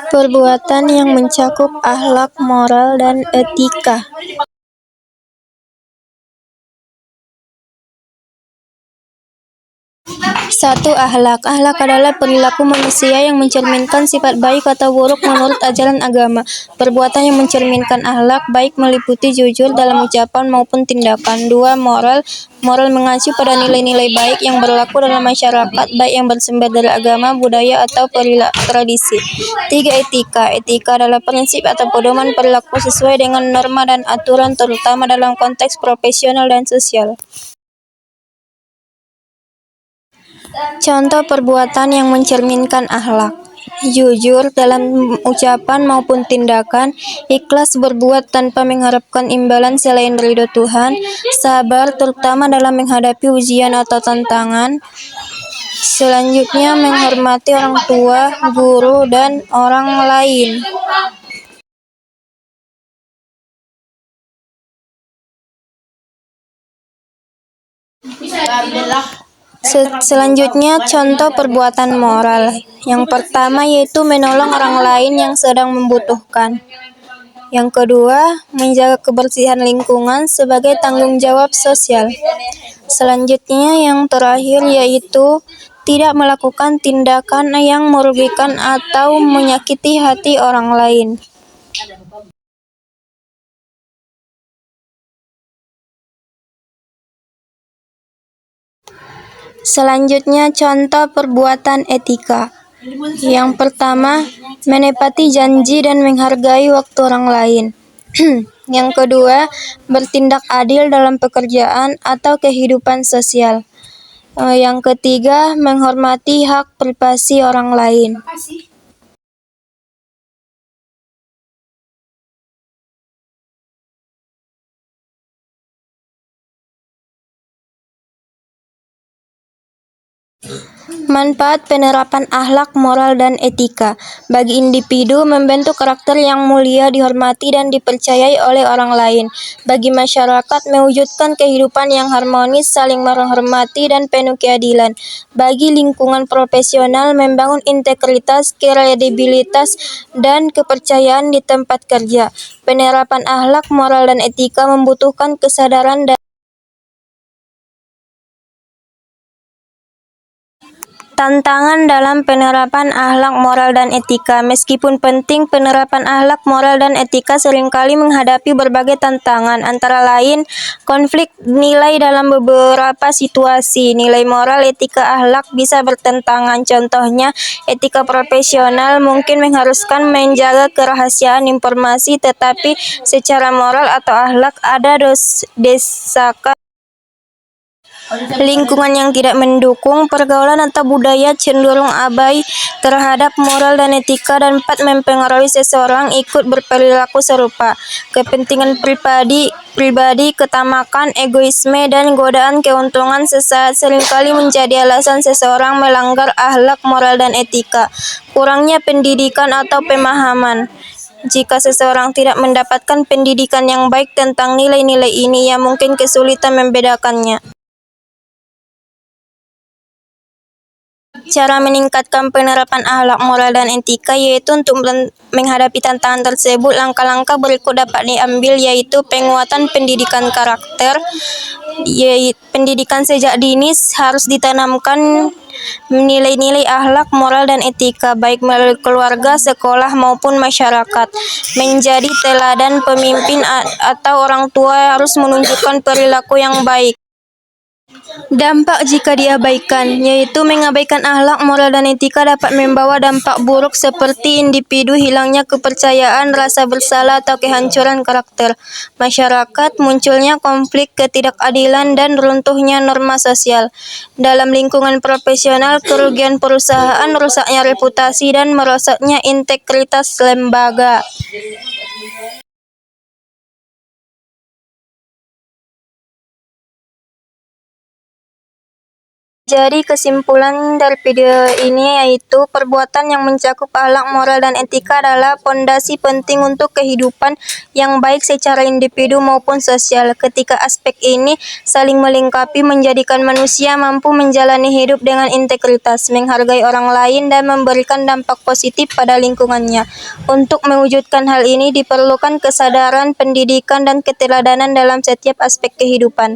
Perbuatan yang mencakup akhlak, moral, dan etika. 1. Akhlak. Akhlak adalah perilaku manusia yang mencerminkan sifat baik atau buruk menurut ajaran agama. Perbuatan yang mencerminkan akhlak baik meliputi jujur dalam ucapan maupun tindakan. 2. Moral. Moral mengacu pada nilai-nilai baik yang berlaku dalam masyarakat, baik yang bersumber dari agama, budaya, atau tradisi. 3. Etika. Etika adalah prinsip atau pedoman perilaku sesuai dengan norma dan aturan, terutama dalam konteks profesional dan sosial. Contoh perbuatan yang mencerminkan akhlak: jujur dalam ucapan maupun tindakan, ikhlas berbuat tanpa mengharapkan imbalan selain ridho Tuhan, sabar terutama dalam menghadapi ujian atau tantangan. Selanjutnya, menghormati orang tua, guru, dan orang lain. Selanjutnya, contoh perbuatan moral. Yang pertama yaitu menolong orang lain yang sedang membutuhkan. Yang kedua, menjaga kebersihan lingkungan sebagai tanggung jawab sosial. Selanjutnya, yang terakhir yaitu tidak melakukan tindakan yang merugikan atau menyakiti hati orang lain. Selanjutnya, contoh perbuatan etika. Yang pertama, menepati janji dan menghargai waktu orang lain. Yang kedua, bertindak adil dalam pekerjaan atau kehidupan sosial. Yang ketiga, menghormati hak privasi orang lain. Manfaat penerapan akhlak, moral, dan etika bagi individu: membentuk karakter yang mulia, dihormati dan dipercayai oleh orang lain. Bagi masyarakat, mewujudkan kehidupan yang harmonis, saling menghormati, dan penuh keadilan. Bagi lingkungan profesional, membangun integritas, kredibilitas, dan kepercayaan di tempat kerja. Penerapan akhlak, moral, dan etika membutuhkan kesadaran dan tantangan dalam penerapan akhlak, moral, dan etika. Meskipun penting, penerapan akhlak, moral, dan etika seringkali menghadapi berbagai tantangan, antara lain konflik nilai dalam beberapa situasi. Nilai moral, etika, akhlak bisa bertentangan. Contohnya, etika profesional mungkin mengharuskan menjaga kerahasiaan informasi, tetapi secara moral atau akhlak ada desakan lingkungan yang tidak mendukung. Pergaulan atau budaya cenderung abai terhadap moral dan etika dan dapat mempengaruhi seseorang ikut berperilaku serupa. Kepentingan pribadi, ketamakan, egoisme, dan godaan keuntungan sesaat seringkali menjadi alasan seseorang melanggar akhlak, moral, dan etika. Kurangnya pendidikan atau pemahaman. Jika seseorang tidak mendapatkan pendidikan yang baik tentang nilai-nilai ini, ia mungkin kesulitan membedakannya. Cara meningkatkan penerapan akhlak, moral, dan etika yaitu untuk menghadapi tantangan tersebut, langkah-langkah berikut dapat diambil, yaitu penguatan pendidikan karakter. Pendidikan sejak dini harus ditanamkan nilai-nilai akhlak, moral, dan etika, baik melalui keluarga, sekolah, maupun masyarakat. Menjadi teladan pemimpin atau orang tua harus menunjukkan perilaku yang baik. Dampak jika diabaikan, yaitu mengabaikan akhlak, moral, dan etika dapat membawa dampak buruk seperti individu hilangnya kepercayaan, rasa bersalah, atau kehancuran karakter masyarakat, munculnya konflik, ketidakadilan, dan runtuhnya norma sosial. Dalam lingkungan profesional, kerugian perusahaan, rusaknya reputasi, dan merosotnya integritas lembaga. Jadi kesimpulan dari video ini yaitu perbuatan yang mencakup akhlak, moral, dan etika adalah pondasi penting untuk kehidupan yang baik secara individu maupun sosial. Ketika aspek ini saling melengkapi, menjadikan manusia mampu menjalani hidup dengan integritas, menghargai orang lain, dan memberikan dampak positif pada lingkungannya. Untuk mewujudkan hal ini diperlukan kesadaran, pendidikan, dan keteladanan dalam setiap aspek kehidupan.